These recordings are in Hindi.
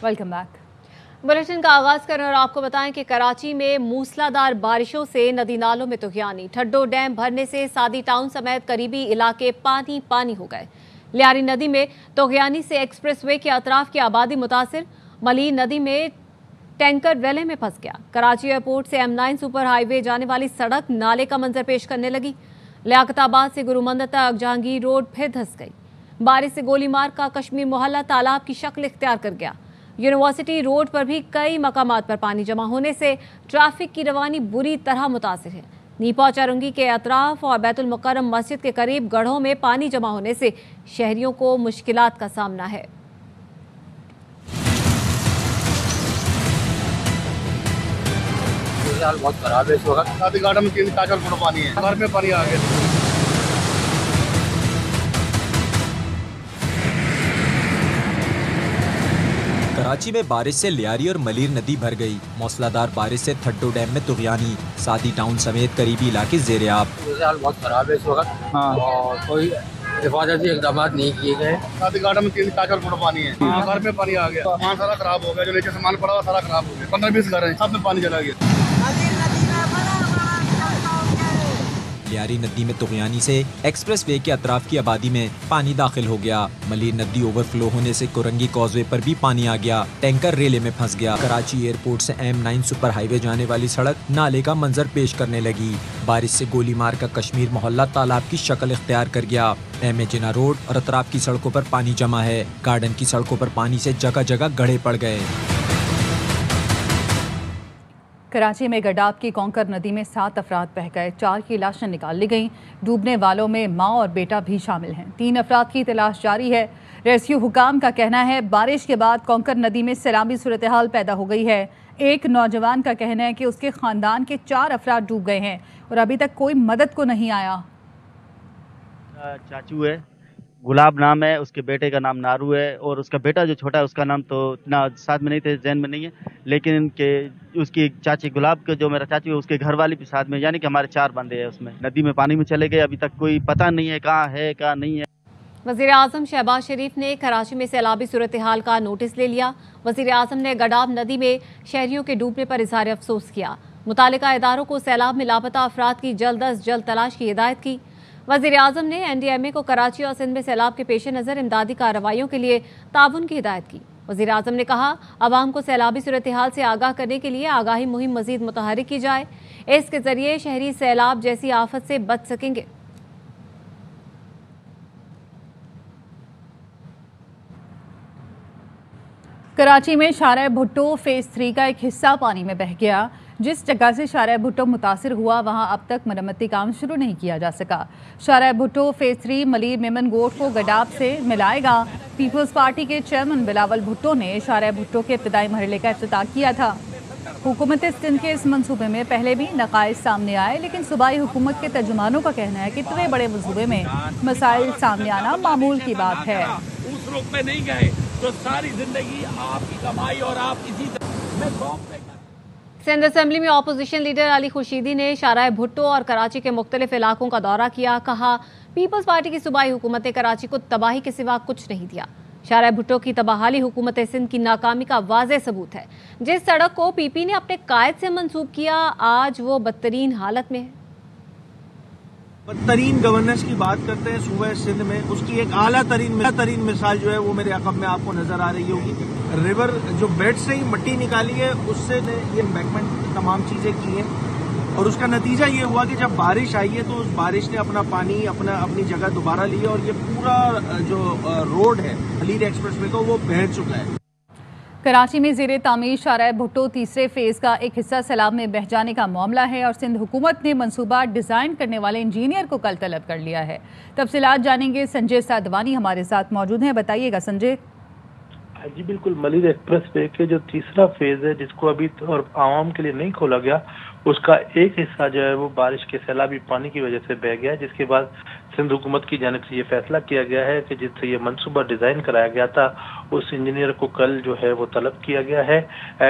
Welcome back. बुलेटिन का आगाज करें और आपको बताएं कि कराची में मूसलाधार बारिशों से नदी नालों में तुगयानी। ठड्डो डैम भरने से सादी टाउन समेत करीबी इलाके पानी पानी हो गए। लियारी नदी में तुगयानी से एक्सप्रेसवे के अतराफ की आबादी मुतासिर। मलीर नदी में टैंकर वेले में फंस गया। कराची एयरपोर्ट से M9 सुपर हाईवे जाने वाली सड़क नाले का मंजर पेश करने लगी। लियाकताबाद से गुरुमंदिर तक जहांगीर रोड फिर धंस गई। बारिश से गोलीमार का कश्मीर मोहल्ला तालाब की शक्ल इख्तियार कर गया। यूनिवर्सिटी रोड पर भी कई मकामात पर पानी जमा होने से ट्रैफिक की रवानी बुरी तरह मुतासिर है। नीपा चरंगी के अतराफ और बैतुल मुकर्रम मस्जिद के करीब गढ़ों में पानी जमा होने से शहरियों को मुश्किलात का सामना है। बहुत खराब है इस वक्त। शादी गार्डन में 3-4 फुट पानी है, घर में पानी आ गया। कराची में बारिश से लियारी और मलीर नदी भर गई। मौसलाधार बारिश से ठड्डो डैम में तुगयानी, सादी टाउन समेत करीबी इलाके ज़ेर-ए-आब। बहुत खराब है इस वक्त और कोई हिफाजती इकदाम नहीं किए गए। शादी गार्डन में 3-4 फुट पानी है, घर में पानी आ गया। सामान सारा खराब हो गया, जो नीचे सामान पड़ा हुआ सारा खराब हो गया। 15-20 घर हैं, सब में पानी चला गया। लियारी नदी में तुगयानी से एक्सप्रेस वे के अतराफ की आबादी में पानी दाखिल हो गया। मलीर नदी ओवरफ्लो होने से कुरंगी कॉजवे पर भी पानी आ गया। टैंकर रेले में फंस गया। कराची एयरपोर्ट से M9 सुपर हाईवे जाने वाली सड़क नाले का मंजर पेश करने लगी। बारिश से गोलीमार का कश्मीर मोहल्ला तालाब की शक्ल इख्तियार कर गया। M जिना रोड और अतराफ की सड़कों पर पानी जमा है। गार्डन की सड़कों पर पानी से जगह जगह गड्ढे पड़ गए। कराची में गडाब की कौंकर नदी में 7 अफराद बह गए। 4 की लाशें निकाल ली गईं। डूबने वालों में माँ और बेटा भी शामिल हैं। 3 अफराद की तलाश जारी है। रेस्क्यू हुकाम का कहना है बारिश के बाद कौंकर नदी में सैलाबी सूरत हाल पैदा हो गई है। एक नौजवान का कहना है कि उसके खानदान के 4 अफराद डूब गए हैं और अभी तक कोई मदद को नहीं आया। चाचू है, गुलाब नाम है, उसके बेटे का नाम नारू है और उसका बेटा जो छोटा है उसका नाम तो इतना साथ में नहीं थे, जहन में नहीं है, लेकिन इनके उसकी चाची गुलाब के जो मेरा चाचू है उसके घर वाली भी साथ में, यानी कि हमारे 4 बंदे हैं उसमें। नदी में पानी में चले गए, अभी तक कोई पता नहीं है कहाँ है कहाँ नहीं है। वज़ीर आज़म शहबाज शरीफ ने कराची में सैलाबी सूरत हाल का नोटिस ले लिया। वज़ीर आज़म ने गडाब नदी में शहरियों के डूबने पर इज़हार अफसोस किया। मुतालिका इदारों को सैलाब में लापता अफराद की जल्द अज जल्द तलाश की हिदायत की। वज़ीर आज़म ने NDMA को कराची और सिंध में सैलाब के पेश नज़र इमदादी कार्रवाइयों के लिए ताउन की हिदायत की। वज़ीर आज़म ने कहा अवाम को सैलाबी सूरत हाल से आगाह करने के लिए आगाही मुहिम मज़ीद मुतहरिक की जाए। इसके ज़रिए शहरी सैलाब जैसी आफत से बच सकेंगे। कराची में शारा भुट्टो फेज़ 3 का एक हिस्सा पानी में बह गया। जिस जगह से शारा भुट्टो मुतासिर हुआ वहां अब तक मरम्मती काम शुरू नहीं किया जा सका। शारा भुट्टो फेज़ 3 मलीर मेमन गोट को गडाब से मिलाएगा। पीपल्स पार्टी के चेयरमैन बिलावल भुट्टो ने शारा भुट्टो के इब्तदाई मरहले का इफ्तिताह किया था। हुकूमत सिंध के इस मनसूबे में पहले भी नकाइस सामने आए, लेकिन सूबाई हुकूमत के तर्जुमानों का कहना है कि इतने बड़े मनसूबे में मसाइल सामने आना मामूल की बात है। उस रुख में नहीं गए तो सारी जिंदगी आपकी कमाई और आप इसी सिंध असेंबली में अपोजिशन लीडर अली खुर्शीदी ने शारा भुट्टो और कराची के मुख्तलिफ इलाकों का दौरा किया। कहा पीपल्स पार्टी की सूबाई हुकूमत ने कराची को तबाही के सिवा कुछ नहीं दिया। शारा भुट्टो की तबाहाली हुकूमत सिंध की नाकामी का वाज़ेह सबूत है। जिस सड़क को PP ने अपने कायद से मंसूब किया आज वो बदतरीन हालत में है। बदतरीन गवर्नेंस की बात करते हैं सूबे सिंध में, उसकी एक आला तरीन मिसाल जो है वो मेरे अक़ब में आपको नजर आ रही होगी। रिवर जो बेड से ही मिट्टी निकाली है उससे ने ये एम्बैंकमेंट तमाम चीजें की हैं और उसका नतीजा ये हुआ कि जब बारिश आई है तो उस बारिश ने अपना पानी अपनी जगह दोबारा ली और ये पूरा जो रोड है मलीर एक्सप्रेसवे का वो बह चुका है। कराची में ज़ेरे तामीर शारा भुट्टो तीसरे फेज़ का एक हिस्सा सैलाब में बह जाने का मामला है और सिंध हुकूमत ने मंसूबा डिज़ाइन करने वाले इंजीनियर को कल तलब कर लिया है। तफसीलात जानेंगे, संजय साधवानी हमारे साथ मौजूद हैं। बताइएगा संजय। जी बिल्कुल, मलीर एक्सप्रेस वे के जो तीसरा फेज है जिसको अभी और आवाम के लिए नहीं खोला गया, उसका एक हिस्सा जो है वो बारिश के सैलाबी पानी की वजह से बह गया, जिसके बाद सिंध हुकूमत की जानिब से ये फैसला किया गया है कि जिससे ये मंसूबा डिज़ाइन कराया गया था उस इंजीनियर को कल जो है वो तलब किया गया है।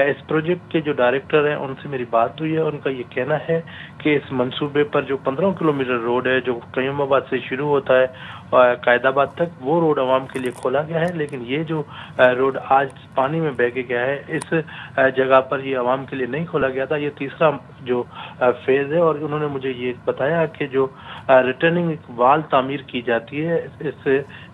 इस प्रोजेक्ट के जो डायरेक्टर हैं उनसे मेरी बात हुई है। उनका ये कहना है कि इस मंसूबे पर जो 15 किलोमीटर रोड है जो कयूमाबाद से शुरू होता है कायदाबाद तक, वो रोड आवाम के लिए खोला गया है, लेकिन ये जो रोड आज पानी में बह के गया है इस जगह पर ये आवाम के लिए नहीं खोला गया था। ये तीसरा जो फेज है और उन्होंने मुझे ये बताया कि जो रिटर्निंग वाल तामीर की जाती है इस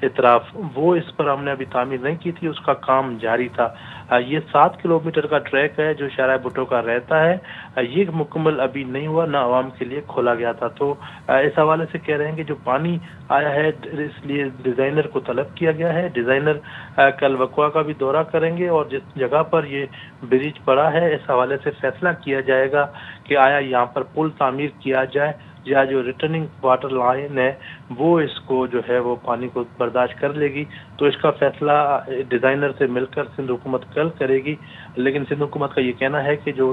इतराफ, वो इस पर हमने अभी तामीर नहीं की थी, उसका काम जारी था। ये 7 किलोमीटर का ट्रैक है जो शाहराह भुट्टो का रहता है, ये मुकम्मल अभी नहीं हुआ, ना आवाम के लिए खोला गया था। तो इस हवाले से कह रहे हैं कि जो पानी आया है इसलिए डिज़ाइनर को तलब किया गया है। डिज़ाइनर कल वकवा का भी दौरा करेंगे और जिस जगह पर ये ब्रिज पड़ा है इस हवाले से फैसला किया जाएगा कि आया यहाँ पर पुल तामीर किया जाए या जो रिटर्निंग वाटर लाइन है वो इसको जो है वो पानी को बर्दाश्त कर लेगी। तो इसका फैसला डिज़ाइनर से मिलकर सिंध हुकूमत कल करेगी। लेकिन सिंध हुकूमत का ये कहना है कि जो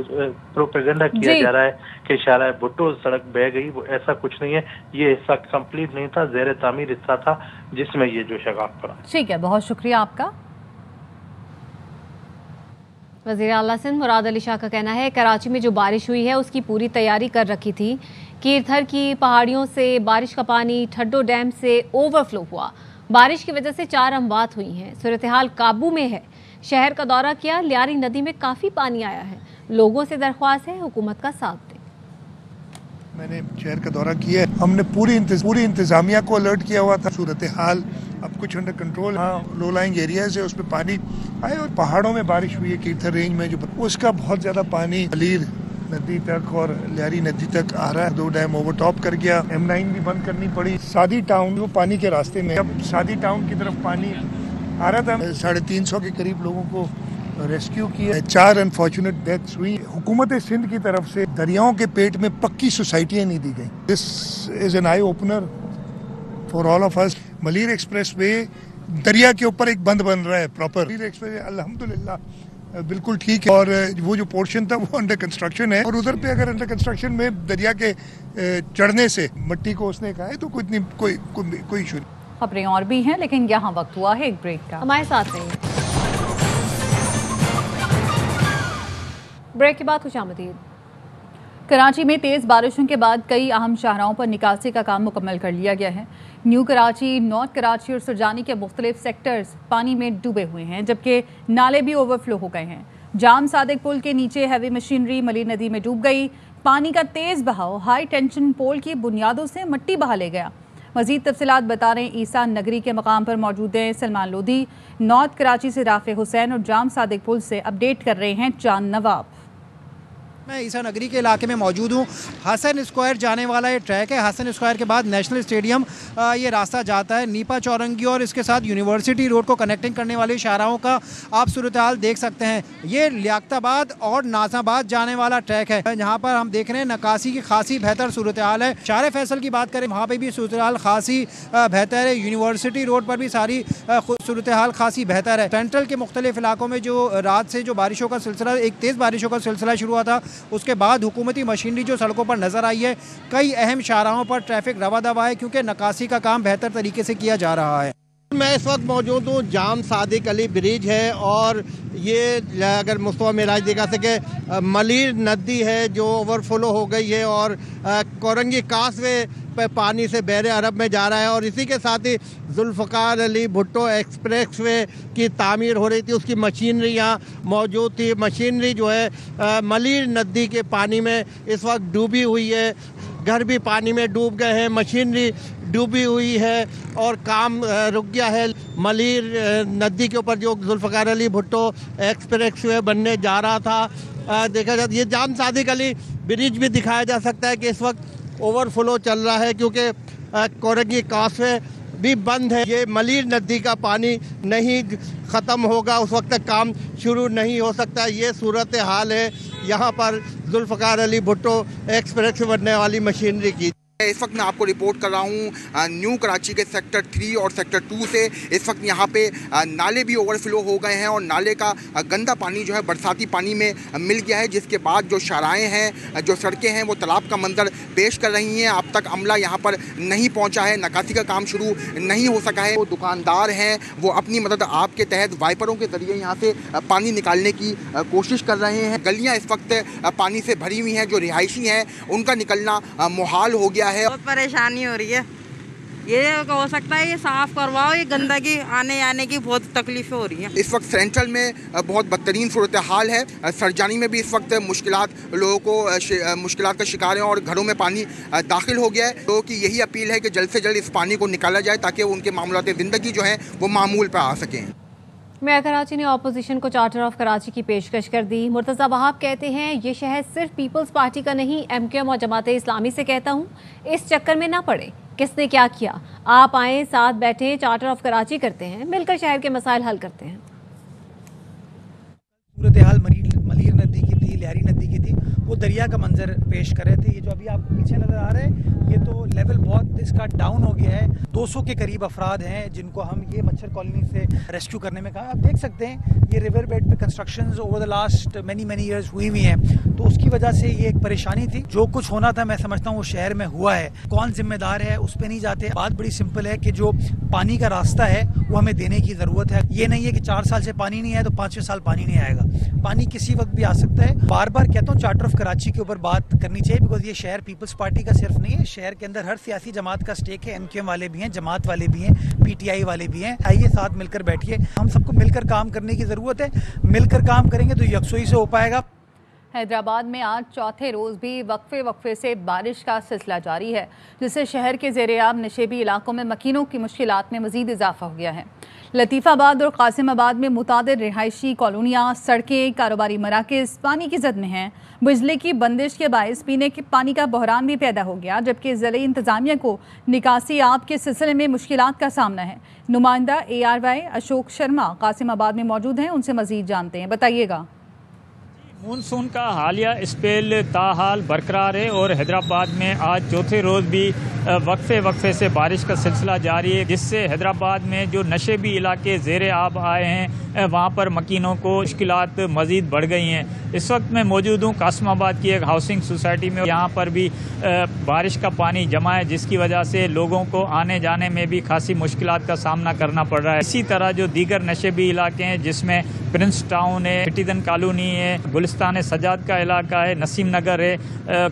प्रोपेगेंडा किया जा रहा है कि शाहराह भुट्टो सड़क बह गई, वो ऐसा कुछ नहीं है। ये हिस्सा कंप्लीट नहीं था, ज़ेर तामीर हिस्सा था जिसमें ये जो शगाफ पड़ा। ठीक है, बहुत शुक्रिया आपका। वज़ीर आला सिंध मुराद अली शाह का कहना है कराची में जो बारिश हुई है उसकी पूरी तैयारी कर रखी थी। कीरथर की पहाड़ियों से बारिश का पानी ठड्डो डैम से ओवरफ्लो हुआ। बारिश की वजह से 4 अमवात हुई हैं। सूरत हाल काबू में है। शहर का दौरा किया, लियारी नदी में काफ़ी पानी आया है। लोगों से दरख्वास्त है हुकूमत का साथ दें। मैंने शहर का दौरा किया है, हमने पूरी इंतजामिया को अलर्ट किया हुआ था। सूरत हाल अब कुछ अंडर कंट्रोल, हाँ लो लाइंग एरियाज है उसमें पानी आए और पहाड़ों में बारिश हुई है कीरथर रेंज में जो उसका बहुत ज्यादा पानी मलीर नदी तक और लियारी नदी तक आ रहा है। 2 डैम ओवरटॉप कर गया, M9 भी बंद करनी पड़ी। सादी टाउन वो पानी के रास्ते में, अब सादी टाउन की तरफ पानी आ रहा था। 350 के करीब लोगों को रेस्क्यू किया। 4 अनफॉर्चुनेट डेथ्स हुई। हुकूमत सिंध की तरफ से दरियाओं के पेट में पक्की सोसाइटियां नहीं दी गई। This is an eye opener for all of us. Malir express way दरिया के ऊपर एक बंद बन रहा है प्रॉपर। मलीर एक्सप्रेस अल्हम्दुलिल्लाह बिल्कुल ठीक है और वो जो पोर्शन था वो अंडर कंस्ट्रक्शन है और उधर पे अगर अंडर कंस्ट्रक्शन में दरिया के चढ़ने से मिट्टी को उसने कहा है तो कोई इशू नहीं। खबरें और भी हैं लेकिन यहाँ वक्त हुआ है एक ब्रेक का। हमारे साथ रहिए। ब्रेक के बाद खुश आमदीद। कराची में तेज़ बारिशों के बाद कई अहम शाहराहों पर निकासी का काम मुकम्मल कर लिया गया है। न्यू कराची, नॉर्थ कराची और सुरजानी के मुख्तलिफ सेक्टर्स पानी में डूबे हुए हैं जबकि नाले भी ओवरफ्लो हो गए हैं। जाम सादिक पुल के नीचे हैवी मशीनरी मलीर नदी में डूब गई। पानी का तेज़ बहाव हाई टेंशन पोल की बुनियादों से मिट्टी बहा ले गया। मज़ीद तफसीलात बता रहे हैं ईसा नगरी के मकाम पर मौजूद हैं सलमान लोधी। नॉर्थ कराची से राफे हुसैन और जाम सादिक पुल से अपडेट कर रहे हैं चांद नवाब। मैं ईसा नगरी के इलाके में मौजूद हूँ। हसन स्क्वायर जाने वाला ये ट्रैक है। हसन स्क्वायर के बाद नेशनल स्टेडियम ये रास्ता जाता है। नीपा चौरंगी और इसके साथ यूनिवर्सिटी रोड को कनेक्टिंग करने वाले शाहराहों का आप सूरत हाल देख सकते हैं। ये लियाकताबाद और नाजाबाद जाने वाला ट्रैक है जहाँ पर हम देख रहे हैं नकासी की खासी बेहतर सूरत हाल है। शार फैसल की बात करें वहाँ पर भी सूरत हाल खासी बेहतर है। यूनिवर्सिटी रोड पर भी सारी सूरत हाल खासी बेहतर है। सेंट्रल के मुख्तलिफ इलाकों में जो रात से जो बारिशों का सिलसिला, एक तेज़ बारिशों का सिलसिला शुरू हुआ था, उसके बाद हुकूमती मशीनरी जो सड़कों पर नज़र आई है, कई अहम शाहराहों पर ट्रैफिक रवा दवा है क्योंकि नकासी का काम बेहतर तरीके से किया जा रहा है। मैं इस वक्त मौजूद हूँ जाम सादिक अली ब्रिज है और ये अगर मुस्तफा मिराज देखा सके मलीर नदी है जो ओवरफ्लो हो गई है और कोरंगी कासवे पे पानी से बहरे अरब में जा रहा है और इसी के साथ ही जुल्फ़कार अली भुट्टो एक्सप्रेस वे की तामीर हो रही थी, उसकी मशीनरी यहाँ मौजूद थी। मशीनरी जो है मलीर नदी के पानी में इस वक्त डूबी हुई है। घर भी पानी में डूब गए हैं, मशीनरी डूबी हुई है और काम रुक गया है। मलीर नदी के ऊपर जो जुल्फ़कार अली भुट्टो एक्सप्रेस वे बनने जा रहा था देखा जाता, ये जाम सादिक अली ब्रिज भी दिखाया जा सकता है कि इस वक्त ओवरफ्लो चल रहा है क्योंकि कोरंगी कासवे भी बंद है। ये मलीर नदी का पानी नहीं ख़त्म होगा उस वक्त तक काम शुरू नहीं हो सकता। ये सूरत हाल है यहाँ पर जुल्फ़कार अली भुट्टो एक्सप्रेस बनने वाली मशीनरी की। इस वक्त मैं आपको रिपोर्ट कर रहा हूँ न्यू कराची के सेक्टर 3 और सेक्टर 2 से। इस वक्त यहाँ पे नाले भी ओवरफ्लो हो गए हैं और नाले का गंदा पानी जो है बरसाती पानी में मिल गया है, जिसके बाद जो शाराएं हैं, जो सड़कें हैं, वो तालाब का मंजर पेश कर रही हैं। अब तक अमला यहाँ पर नहीं पहुँचा है, नकासी का काम शुरू नहीं हो सका है। वो दुकानदार हैं वो अपनी मदद आपके तहत वाइपरों के ज़रिए यहाँ से पानी निकालने की कोशिश कर रहे हैं। गलियाँ इस वक्त पानी से भरी हुई हैं, जो रिहायशी हैं उनका निकलना मुहाल हो गया है। बहुत परेशानी हो रही है, ये हो सकता है ये साफ करवाओ, ये गंदगी आने आने की बहुत तकलीफें हो रही हैं। इस वक्त सेंट्रल में बहुत बदतरीन सूरत हाल है। सरजानी में भी इस वक्त मुश्किलात, लोगों को मुश्किलात का शिकार हैं और घरों में पानी दाखिल हो गया है। लोगों की यही अपील है कि जल्द से जल्द इस पानी को निकाला जाए ताकि उनके मामलात ज़िंदगी जो है वो मामूल पर आ सकें। मेयर कराची ने ऑपोजिशन को चार्टर ऑफ कराची की पेशकश कर दी। मुर्तज़ा वहाब कहते हैं ये शहर सिर्फ पीपल्स पार्टी का नहीं, MQM और जमात इस्लामी से कहता हूँ इस चक्कर में ना पड़े। किसने क्या किया, आप आए, साथ बैठे, चार्टर ऑफ कराची करते हैं, मिलकर शहर के मसाइल हल करते हैं। सूरत हाल मलीर नदी की थी, लियारी नदी की थी, वो दरिया का मंजर पेश कर रहे थे। ये जो अभी आपको पीछे नज़र आ रहा है, ये तो लेवल बहुत इसका डाउन हो गया है। 200 के करीब अफराद हैं जिनको हम ये मच्छर कॉलोनी से रेस्क्यू करने में कहा। आप देख सकते हैं ये रिवर बेड पे constructions over the last many years हुई हुई हैं, तो उसकी वजह से ये एक परेशानी थी। जो कुछ होना था मैं समझता हूँ वो शहर में हुआ है। कौन जिम्मेदार है उस पर नहीं जाते। बात बड़ी सिंपल है कि जो पानी का रास्ता है वो हमें देने की ज़रूरत है। ये नहीं है कि 4 साल से पानी नहीं आया तो 5वें साल पानी नहीं आएगा। पानी किसी वक्त भी आ सकता है। बार बार कहता हूँ चार्टर ऑफ कराची के ऊपर बात करनी चाहिए, बिकॉज ये शहर पीपल्स पार्टी का सिर्फ नहीं है, शहर के अंदर हर सियासी जमात का स्टेक है। MQM वाले भी हैं, जमात वाले भी हैं, PTI वाले भी हैं। आइए साथ मिलकर बैठिए, हम सबको मिलकर काम करने की ज़रूरत है। मिलकर काम करेंगे तो यकसुई से हो पाएगा। हैदराबाद में आज चौथे रोज़ भी वक्फे से बारिश का सिलसिला जारी है, जिससे शहर के ज़ेर-ए-आब नशेबी इलाकों में मकीनों की मुश्किलात में मज़ीद इजाफा हो गया है। लतीफ़ाबाद और कासिमाबाद में मुतादिद रिहायशी कॉलोनियाँ, सड़कें, कारोबारी मराकज़ पानी की जद में हैं। बिजली की बंदिश के बायस पीने के पानी का बहरान भी पैदा हो गया, जबकि ज़िले इंतज़ामिया को निकासी आब के सिलसिले में मुश्किलात का सामना है। नुमाइंदा ARY अशोक शर्मा कासिमाबाद में मौजूद हैं, उनसे मज़ीद जानते हैं। बताइएगा। मानसून का हालिया स्पेल ताहाल बरकरार है और हैदराबाद में आज चौथे रोज़ भी वक्फे से बारिश का सिलसिला जारी है, जिससे हैदराबाद में जो नशेबी इलाके ज़ेरे आब आए हैं वहाँ पर मकीनों को मुश्किलात मज़ीद बढ़ गई हैं। इस वक्त मैं मौजूद हूँ कासिमाबाद की एक हाउसिंग सोसाइटी में। यहाँ पर भी बारिश का पानी जमा है, जिसकी वजह से लोगों को आने जाने में भी खासी मुश्किलात का सामना करना पड़ रहा है। इसी तरह जो दीगर नशेबी इलाके हैं, जिसमें प्रिंस टाउन है, सिटीजन कॉलोनी है, गुलिस्तान सजाद का इलाका है, नसीम नगर है,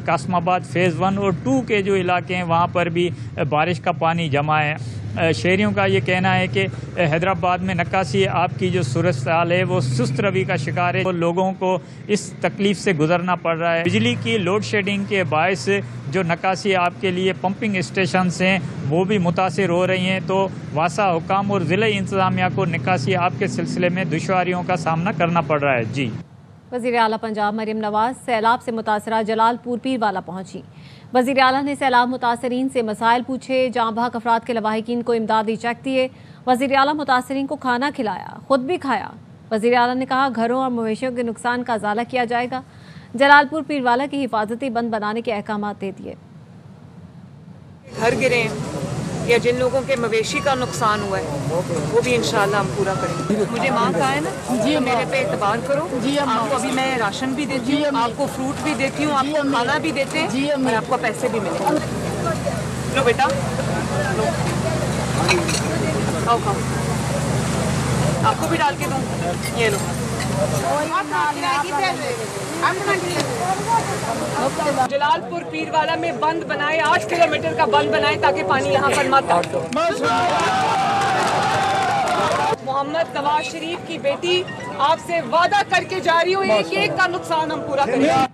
कासिमाबाद फ़ेज़ 1 और 2 के जो इलाके हैं वहाँ पर भी बारिश का पानी जमा है। शहरियों का ये कहना है कि हैदराबाद में नक्कासी आपकी जो सूरत हाल है वो सुस्त रवि का शिकार है। तो लोगों को इस तकलीफ़ से गुजरना पड़ रहा है। बिजली की लोड शेडिंग के बायस जो नक्कासी आपके लिए पंपिंग स्टेशन हैं वो भी मुतासिर हो रही हैं। तो वासा हुकाम और ज़िला इंतज़ामिया को निकासी आपके सिलसिले में दुश्वारियों का सामना करना पड़ रहा है। जी। वज़ीर आला पंजाब मरियम नवाज़ सैलाब से मुतासरा जलालपुर पीरवाला पहुंची। वज़ीर आला ने सैलाब मुतासरीन से मसाइल पूछे, जाँ बहक अफराद के लवाहिकीन को इमदादी चेक दिए। वज़ीर आला मुतासरीन को खाना खिलाया, खुद भी खाया। वज़ीर आला ने कहा घरों और मवेशियों के नुकसान का अजाला किया जाएगा। जलालपुर पीरवाला की हिफाजती बंद बनाने के अहकाम दे दिए। घर गिरे या जिन लोगों के मवेशी का नुकसान हुआ है वो भी इंशाल्लाह हम पूरा करेंगे। मुझे माँ कहा है ना जी, मेरे पे एतबार करो जी। आपको अभी मैं राशन भी देती हूँ, आपको फ्रूट भी देती हूँ, आपको खाना भी देते हैं और आपको पैसे भी मिलेंगे। लो बेटा, लो खाओ खाओ, आपको भी डाल के दूँ, ये लो। जलालपुर पीरवाला में बंद बनाए, 8 किलोमीटर का बंद बनाए ताकि पानी यहाँ पर मत आए। मोहम्मद नवाज शरीफ की बेटी आपसे वादा करके जा रही हूँ, एक का नुकसान हम पूरा करेंगे।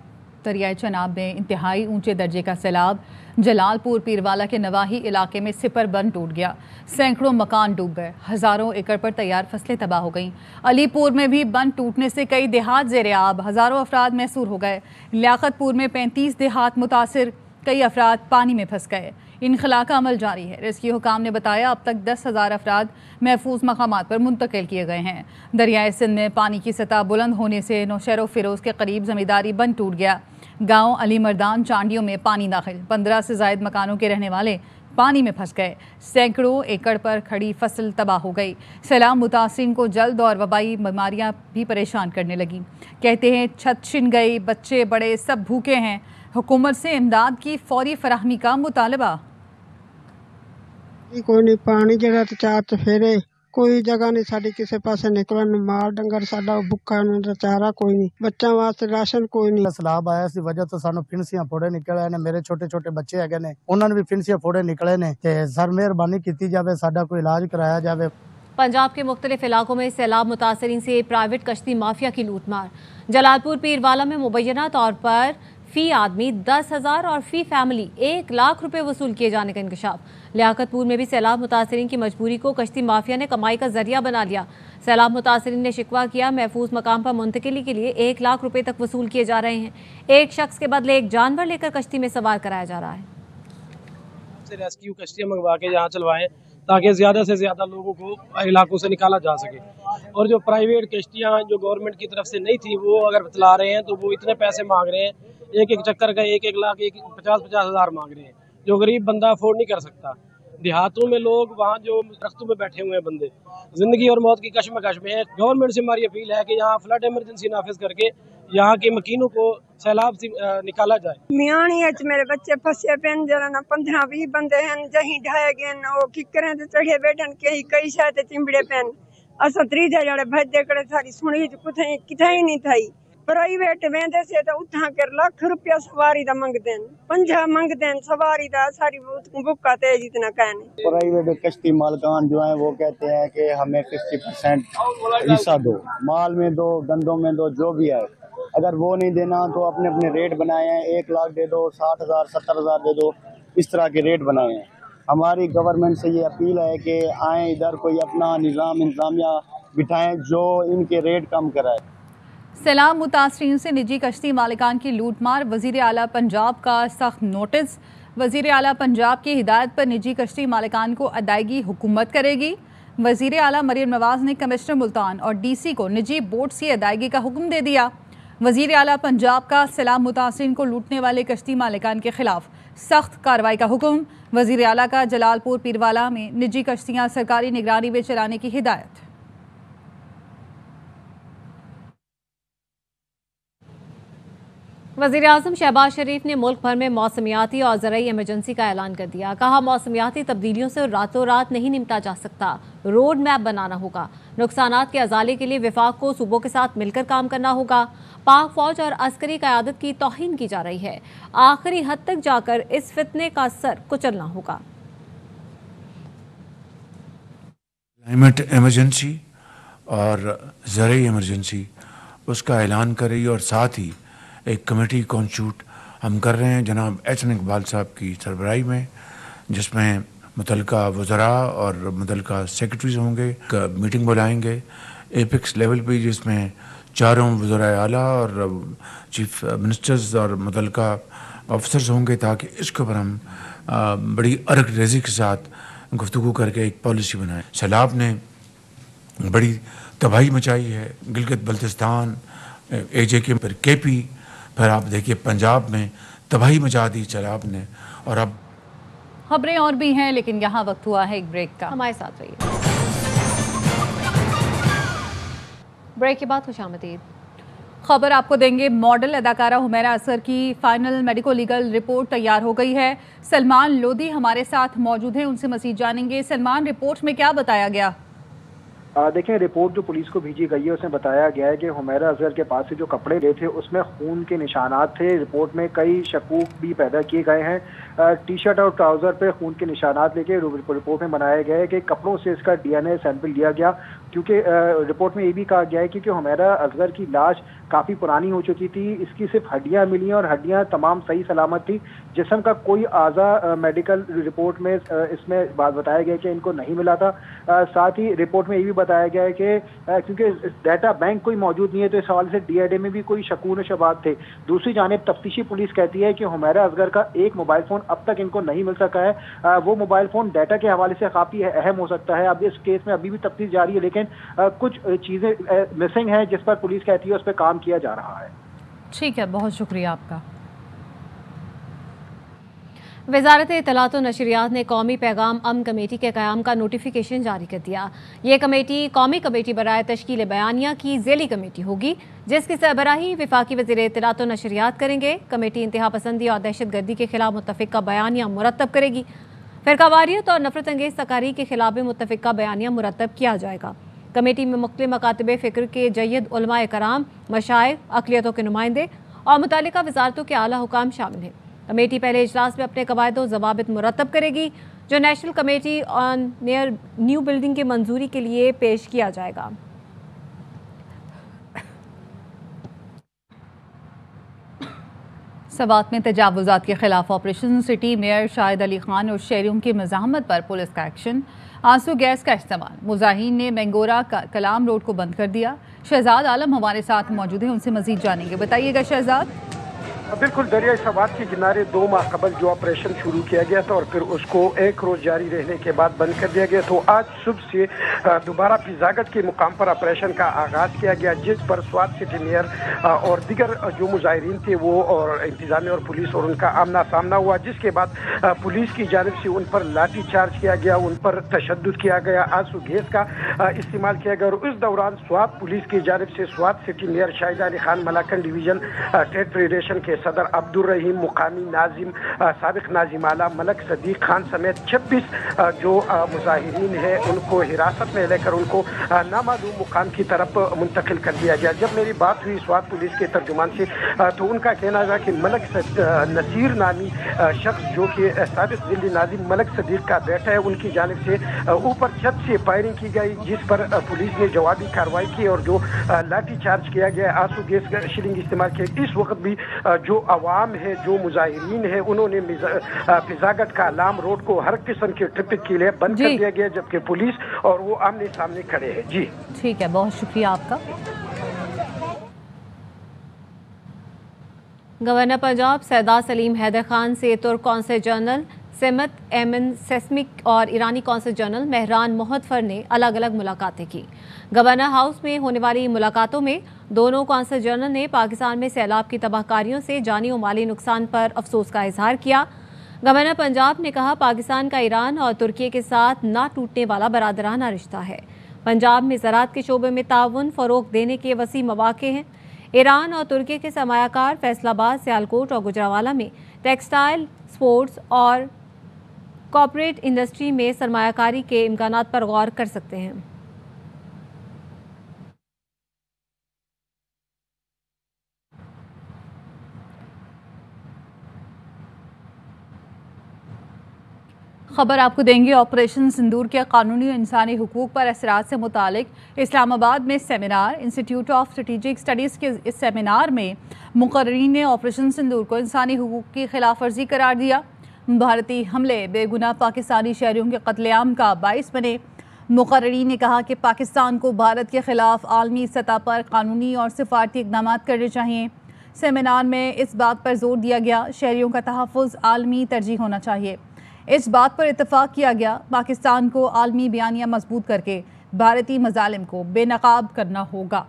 दरियाए चनाब में इंतहाई ऊंचे दर्जे का सैलाब। जलालपुर पीरवाला के नवाही इलाके में सिपर बंद टूट गया, सैकड़ों मकान डूब गए, हज़ारों एकड़ पर तैयार फसलें तबाह हो गईं। अलीपुर में भी बंद टूटने से कई देहात ज़ेर-ए-आब, हज़ारों अफराद महसूर हो गए। लियाकतपुर में 35 देहात मुतासिर, कई अफराद पानी में फंस गए। इनखला का अमल जारी है। रेस्क्यू हुकाम ने बताया अब तक 10,000 अफराद महफूज मकामात पर मुंतकिल किए गए हैं। दरियाए सिंध में पानी की सतह बुलंद होने से नौशहर फिरोज के करीब जमींदारी बंद टूट गया। गाँव अली मर्दान चांडियों में पानी दाखिल, 15 से जायद मकानों के रहने वाले पानी में फंस गए। सैकड़ों एकड़ पर खड़ी फसल तबाह हो गई। सैलाब मुतासिरीन को जल्द और वबाई बीमारियां भी परेशान करने लगी। कहते हैं छत छिन गई, बच्चे बड़े सब भूखे हैं। हुकूमत से इमदाद की फौरी फराहमी का मुतालबा। कोई नहीं पानी जगह तो चार चफेरे कोई जगह नहीं साड़ी किसी पासे निकलन माल डंगर साडा भुखा नहीं चारा कोई नहीं बच्चों वास्ते राशन कोई नहीं। सैलाब आया सी वजह तो सानू फिनसियां फोड़े निकले ने मेरे छोटे छोटे बच्चे है ने उन्होंने भी फिनसियां फोड़े निकले ने ते सर मेहरबानी की जाए साडा कोई इलाज कराया जाए। पंजाब के मुख्तलिफ इलाकों में सैलाब मुतासरीन से प्राइवेट कश्ती माफिया की लूटमार। जलालपुर पीरवाला में मुबैना तौर पर फी आदमी 10,000 और फी फैमिली 1 लाख रुपए वसूल किए जाने का इंकशाफ। लियाकतपुर में भी सैलाब मुतासरीन की मजबूरी को कश्ती माफिया ने कमाई का जरिया बना लिया। सैलाब मुतासरीन ने शिकवा किया महफूज मकाम पर मुंतकिली के लिए 1 लाख रुपए तक वसूल किए जा रहे हैं। एक शख्स के बदले एक जानवर लेकर कश्ती में सवार कराया जा रहा है। रेस्क्यू कश्तियां मंगवा के यहाँ चलवाएं ताकि ज्यादा से ज्यादा लोगों को इलाकों से निकाला जा सके। और जो प्राइवेट कश्तियां जो गवर्नमेंट की तरफ से नहीं थी वो अगर चला रहे हैं तो वो इतने पैसे मांग रहे हैं, एक चक्कर का 1 लाख 50 हज़ार मांग रहे हैं, जो गरीब बंदा अफोर्ड नहीं कर सकता। देहातों में लोग वहाँ जो रस्तों में बैठे हुए हैं बंदे जिंदगी और मौत की कश्मकश में है। गवर्नमेंट से हमारी अपील है कि यहाँ फ्लड इमरजेंसी नाफिज करके यहाँ के मकीनों को सैलाब से निकाला जाए। मियाणी मेरे बच्चे फसे पेन जरा 15-20 बंदे हैं जही ढाए गए वो किकरें ते चढ़े बैठन कई शायद चिंबड़े पेन असा 30 जड़े भजदे कड़े सारी सुनी कुछ किथे ही नहीं थी। प्राइवेट वेंदे से तो उठा कर लाख रुपया सवारी दा मंगदे हैं, 50 मंगदे हैं सवारी दा सारी बुक्का तेज इतना कहने। प्राइवेट कश्ती मालकान जो है वो कहते हैं कि हमें 50% हिस्सा दो, माल में दो, गंदों में दो, जो भी है। अगर वो नहीं देना तो अपने अपने रेट बनाए हैं, 1 लाख दे दो, 60,000 70,000 दे दो, इस तरह के रेट बनाए हैं। हमारी गवर्नमेंट से ये अपील है कि आए इधर कोई अपना निज़ाम इंतजामिया बिठाएं जो इनके रेट कम कराए। सैलाब मुतासरीन से निजी कश्ती मालिकान की लूटमार, वज़ीर आला पंजाब का सख्त नोटिस। वज़ीर आला पंजाब की हिदायत पर निजी कश्ती मालिकान को अदायगी हुकूमत करेगी। वज़ीर आला मरियम नवाज ने कमिश्नर मुल्तान और DC को निजी बोर्ड से अदायगी का हुक्म दे दिया। वज़ीर आला पंजाब का सैलाब मुतासरीन को लूटने वाले कश्ती मालिकान के खिलाफ सख्त कार्रवाई का हुक्म। वज़ीर आला का जलालपुर पीरवाला में निजी कश्तियाँ सरकारी निगरानी में चलाने की हिदायत। वज़ीर आज़म शहबाज शरीफ ने मुल्क भर में मौसमियाती और ज़राई इमरजेंसी का ऐलान कर दिया। कहा मौसमियाती तब्दीलियों से रातों रात नहीं निपटा जा सकता, रोड मैप बनाना होगा। नुकसानात के अजाले के लिए विफाक को सूबों के साथ मिलकर काम करना होगा। पाक फौज और अस्करी क़यादत की तौहीन की जा रही है, आखिरी हद तक जाकर इस फितने का सर कुचलना होगा। क्लाइमेट इमरजेंसी और ज़राई इमरजेंसी उसका ऐलान कर रही है और साथ ही एक कमेटी कॉन्स्टिट्यूट हम कर रहे हैं जनाब HN इकबाल साहब की सरबराही में, जिसमें मुतलका वज़रा और मुतलका सेक्रेटरीज होंगे। मीटिंग बुलाएंगे एपेक्स लेवल पे जिसमें चारों वज़रा आला और चीफ मिनिस्टर्स और मुतलका ऑफिसर्स होंगे ताकि इसके ऊपर हम बड़ी अर्क रेजी के साथ गुफ्तगू करके एक पॉलिसी बनाएं। सैलाब ने बड़ी तबाही मचाई है, गिलगित बल्तिस्तान AJK फिर KP, फिर आप देखिए पंजाब में तबाही मचा दी सैलाब ने। और अब खबरें और भी हैं लेकिन यहाँ वक्त हुआ है एक ब्रेक का, हमारे साथ रहिए। ब्रेक के बाद खुशामदीद। खबर आपको देंगे, मॉडल अदाकारा हुमैरा असगर की फाइनल मेडिको लीगल रिपोर्ट तैयार हो गई है। सलमान लोधी हमारे साथ मौजूद हैं, उनसे मज़ीद जानेंगे। सलमान, रिपोर्ट में क्या बताया गया? देखें, रिपोर्ट जो पुलिस को भेजी गई है उसमें बताया गया है कि हुमैरा असगर के पास से जो कपड़े गए थे उसमें खून के निशानात थे। रिपोर्ट में कई शकूक भी पैदा किए गए हैं। टी-शर्ट और ट्राउज़र पे खून के निशानात लेके रिपोर्ट में बनाया गया है कि कपड़ों से इसका DNA सैंपल लिया गया, क्योंकि रिपोर्ट में ये भी कहा गया है क्योंकि हुमैरा असगर की लाश काफ़ी पुरानी हो चुकी थी, इसकी सिर्फ हड्डियाँ मिली और हड्डियाँ तमाम सही सलामत थी। जिस्म का कोई आज़ा मेडिकल रिपोर्ट में इसमें बात बताया गया कि इनको नहीं मिला था। साथ ही रिपोर्ट में ये भी बताया गया है कि क्योंकि डाटा बैंक कोई मौजूद नहीं है तो इस हवाले से DID में भी कोई शकून शबात थे। दूसरी जानिब तफ्तीशी पुलिस कहती है कि हुमैरा असगर का एक मोबाइल फोन अब तक इनको नहीं मिल सका है। वो मोबाइल फोन डाटा के हवाले से काफी अहम हो सकता है। अब इस केस में अभी भी तफ्तीश जारी है, लेकिन कुछ चीजें मिसिंग हैं जिस पर पुलिस कहती है उस पर काम किया जा रहा है। ठीक है, बहुत शुक्रिया आपका। वज़ारत इत्तलात और नशरियात ने कौमी पैगाम अमन कमेटी के क़याम का नोटिफिकेशन जारी कर दिया। ये कमेटी कौमी कमेटी बराए तश्कील बयानिया की ज़ेली कमेटी होगी, जिसकी सरबराही वफाकी वज़ीर इत्तलात और नशरियात करेंगे। कमेटी इंतहा पसंदी और दहशत गर्दी के खिलाफ मुत्तफ़िका बयानिया मुरतब करेगी। फ़िरकावारियत और नफरत अंगेज़ तकारीर के खिलाफ भी मुत्तफ़िका बयानिया मुरतब किया जाएगा। कमेटी में मुख्तलिफ मकातबे फ़िक्र के जय्यद उलमाए कराम, मशाइख, अक़लियतों के नुमाइंदे और मुतालिका वज़ारतों के आला हुकाम शामिल हैं। कमेटी पहले इजलास में अपने कवायद और ज़वाबित मुरतब करेगी, जो national committee on near new building की मंजूरी के लिए पेश किया जाएगा। सवात में तजावुज़ात के खिलाफ operation city mayor Shahid Ali Khan और शहरियों की मज़ाहमत पर पुलिस का एक्शन। आंसू गैस का इस्तेमाल, मुजाहिरीन ने मैंगोरा कलाम रोड को बंद कर दिया। शहजाद आलम हमारे साथ मौजूद हैं, उनसे मजीद जानेंगे। बताइएगा शहजाद। बिल्कुल, दरिया सवात के किनारे 2 माह कबल जो ऑपरेशन शुरू किया गया था और फिर उसको 1 रोज जारी रहने के बाद बंद कर दिया गया, तो आज सुबह से दोबारा पिजागट के मुकाम पर ऑपरेशन का आगाज किया गया, जिस पर स्वात सिटी मेयर और दीगर जो मुजाहिरीन थे वो और इंतजामिया और पुलिस और उनका आमना सामना हुआ, जिसके बाद पुलिस की जानिब से उन पर लाठी चार्ज किया गया, उन पर तशद्दुद किया गया, आंसू गैस का इस्तेमाल किया गया। और इस दौरान स्वात पुलिस की जानिब से Swat city mayor Shahid Ali Khan, Malakand division trade federation के सदर अब्दुल रहीम, मुकामी नाजिम, साबिक नाजिम आला मलक सदीक खान समेत 26 जो मुजाहिरीन हैं उनको हिरासत में लेकर उनको नामालूम मुकाम की तरफ मुंतकिल कर दिया गया। जब मेरी बात हुई स्वात पुलिस के तर्जुमान से तो उनका कहना था कि मलक नसीर नामी शख्स जो कि साबिक जिली नाजिम मलक सदीक का बेटा है, उनकी जानिब से ऊपर छत से फायरिंग की गई, जिस पर पुलिस ने जवाबी कार्रवाई की और जो लाठी चार्ज किया गया, आंसू गैस शिलिंग इस्तेमाल किया। इस वक्त भी जो अवाम है, जो मुजाहिरीन है, उन्होंने पिजागट का अलाम रोड को हर किस्म के ट्रैफिक के लिए बंद कर दिया गया, जबकि पुलिस और वो आमने सामने खड़े हैं। जी ठीक है, बहुत शुक्रिया आपका। गवर्नर पंजाब सरदार सलीम हैदर खान से तुर्क कौंसल जनरल सेमत एमन सेस्मिक और ईरानी कौंसल जनरल मेहरान मोहतफर ने अलग अलग मुलाकातें की। गवर्नर हाउस में होने वाली मुलाकातों में दोनों कौंसल जनरल ने पाकिस्तान में सैलाब की तबाहकारियों से जानी और माली नुकसान पर अफसोस का इजहार किया। गवर्नर पंजाब ने कहा, पाकिस्तान का ईरान और तुर्की के साथ ना टूटने वाला बरादराना रिश्ता है। पंजाब में ज़राअत के शोबे में ताउन फ़रोग़ देने के वसी मौक़े हैं। ईरान और तुर्की के सरमायाकार फैसलाबाद, सियालकोट और गुजरावाला में टेक्सटाइल, स्पोर्ट्स और कॉर्पोरेट इंडस्ट्री में सरमायाकारी के इम्कानात पर गौर कर सकते हैं। खबर आपको देंगे। ऑपरेशन सिंदूर के कानूनी और इंसानी हुकूक पर असरात से मुतालिक इस्लामाबाद में seminar. Institute of strategic studies के इस सेमिनार में मुकर्रीन ने ऑपरेशन सिंदूर को इंसानी हुकूक की खिलाफ वर्जी करार दिया। भारतीय हमले बेगुनाह पाकिस्तानी शहरियों के कत्लेआम का बाइस बने। मुकर्रीन ने कहा कि पाकिस्तान को भारत के खिलाफ आलमी सतह पर कानूनी और सिफारती इक़दाम करने चाहिए। सेमिनार में इस बात पर जोर दिया गया, शहरियों का तहफ़्फ़ुज़ आलमी तरजीह होना चाहिए। इस बात पर इत्तफाक किया गया, पाकिस्तान को आलमी बयानिया मजबूत करके भारतीय मजालिम को बेनकाब करना होगा।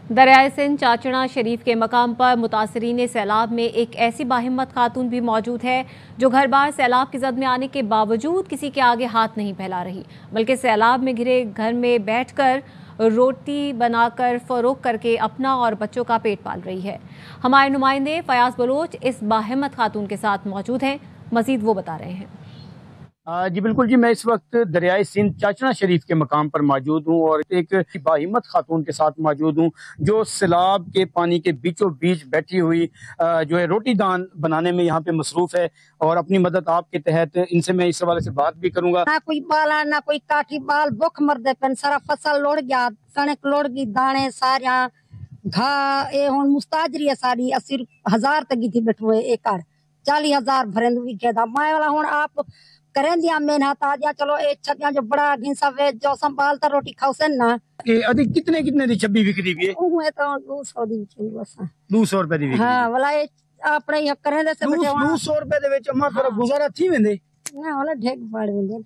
दरियाए सिंध चाचड़ा शरीफ के मकाम पर मुतासरीन सैलाब में एक ऐसी बाहिम्मत खातून भी मौजूद है जो घर बार सैलाब की जद में आने के बावजूद किसी के आगे हाथ नहीं फैला रही, बल्कि सैलाब में घिरे घर में बैठकर रोटी बनाकर फरोख्त करके अपना और बच्चों का पेट पाल रही है। हमारे नुमाइंदे फयाज बलोच इस बाहिम्मत खातून के साथ मौजूद हैं, मजीद वो बता रहे हैं। जी बिल्कुल जी, मैं इस वक्त दरियाए सिंध चाचड़ा शरीफ के मकाम पर मौजूद हूँ और एक बाहिम्मत खातून के साथ मौजूद हूँ जो सैलाब के पानी के बीचों बीच बैठी हुई जो है रोटी दान बनाने में यहाँ पे मसरूफ है और अपनी मदद आपके तहत इनसे मैं इस हवाले से बात भी करूँगा। ना कोई बाला ना कोई काठी बाल भुख मरदे पेन, सारा फसल लोड़ गया, कणक लोड़ गई, दाने सारिया घा ए हुण मुस्ताजरी है सारी 80,000 तक थी बैठो एकड़ 40,000 भरेंदू भी खेदा माए वाला हुण आप करें दिया मेहनत आ दिया चलो एक छतिया जो बड़ा घिंसा वे जो संभालता रोटी खाओ से ना अधिक कितने कितने दी छब्बी बिक्री भी है उहे तो 200 दी बस 200 रुपए दी बिक्री हाँ वाला अपने यहाँ करें दे से 200 रुपए दे विच अम्मा फिर गुजारा थी वेंदे ना वाला ढेक पड़ वेंदे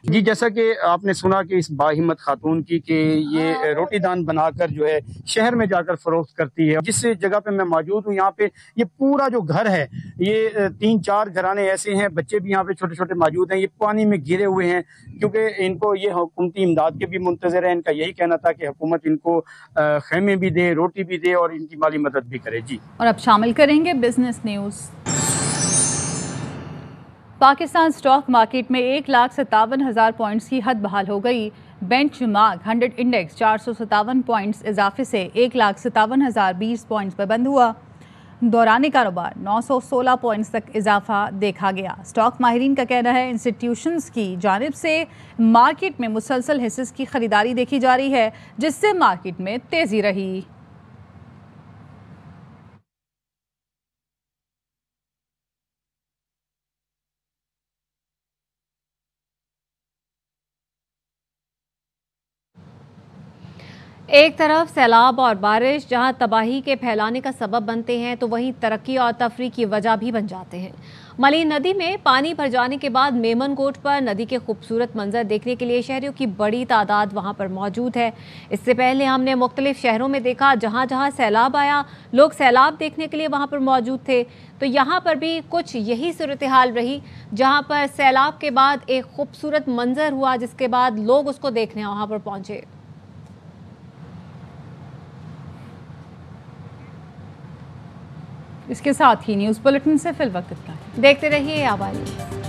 जी। जैसा कि आपने सुना कि इस बाहिम्मत खातून की कि ये रोटी दान बनाकर जो है शहर में जाकर फरोख्त करती है। जिस जगह पे मैं मौजूद हूँ यहाँ पे ये पूरा जो घर है ये 3-4 घराने ऐसे हैं, बच्चे भी यहाँ पे छोटे छोटे मौजूद हैं, ये पानी में घिरे हुए हैं क्योंकि इनको ये हुकूमती इमदाद के भी मुंतज़िर है। इनका यही कहना था कि हुकूमत इनको खेमे भी दे, रोटी भी दे और इनकी माली मदद भी करे। जी और अब शामिल करेंगे business news. Pakistan stock market में 1,57,000 पॉइंट्स की हद बहाल हो गई। बेंचमार्क 100 इंडेक्स 457 पॉइंट्स इजाफे से 1,57,020 पॉइंट्स पर बंद हुआ। दौरान कारोबार 916 पॉइंट्स तक इजाफा देखा गया। स्टॉक माहिरीन का कहना है इंस्टीट्यूशंस की जानिब से मार्केट में मुसलसल हिस्सेस की खरीदारी देखी जा रही है, जिससे मार्केट में तेजी रही। एक तरफ सैलाब और बारिश जहां तबाही के फैलाने का सबब बनते हैं, तो वहीं तरक्की और तफरीह की वजह भी बन जाते हैं। मली नदी में पानी भर जाने के बाद मेमनकोट पर नदी के खूबसूरत मंजर देखने के लिए शहरियों की बड़ी तादाद वहां पर मौजूद है। इससे पहले हमने मुख्तलिफ शहरों में देखा जहां जहां सैलाब आया, लोग सैलाब देखने के लिए वहां पर मौजूद थे। तो यहाँ पर भी कुछ यही सूरत हाल रही, जहाँ पर सैलाब के बाद एक खूबसूरत मंजर हुआ, जिसके बाद लोग उसको देखने वहाँ पर पहुँचे। इसके साथ ही न्यूज़ बुलेटिन से फिल वक्त इतना। देखते रहिए आवाज़।